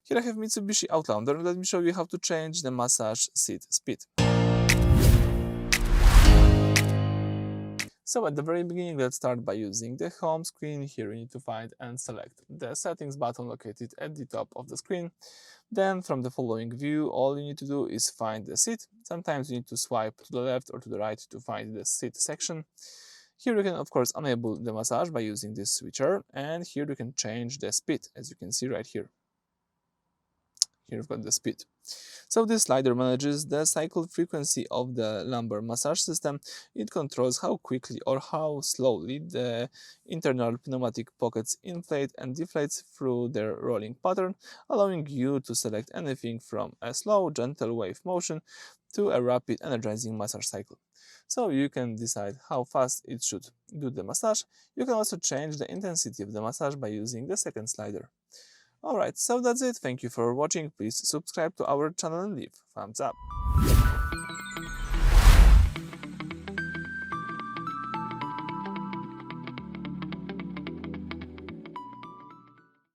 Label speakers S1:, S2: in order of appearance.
S1: Here I have Mitsubishi Outlander. Let me show you how to change the massage seat speed. So at the very beginning, let's start by using the home screen. Here you need to find and select the settings button located at the top of the screen. Then from the following view, all you need to do is find the seat. Sometimes you need to swipe to the left or to the right to find the seat section. Here you can of course enable the massage by using this switcher, and here you can change the speed, as you can see right here. Here you've got the speed. So this slider manages the cycle frequency of the lumbar massage system. It controls how quickly or how slowly the internal pneumatic pockets inflate and deflate through their rolling pattern, allowing you to select anything from a slow, gentle wave motion to a rapid energizing massage cycle. So you can decide how fast it should do the massage. You can also change the intensity of the massage by using the second slider. Alright, so that's it. Thank you for watching. Please subscribe to our channel and leave thumbs up.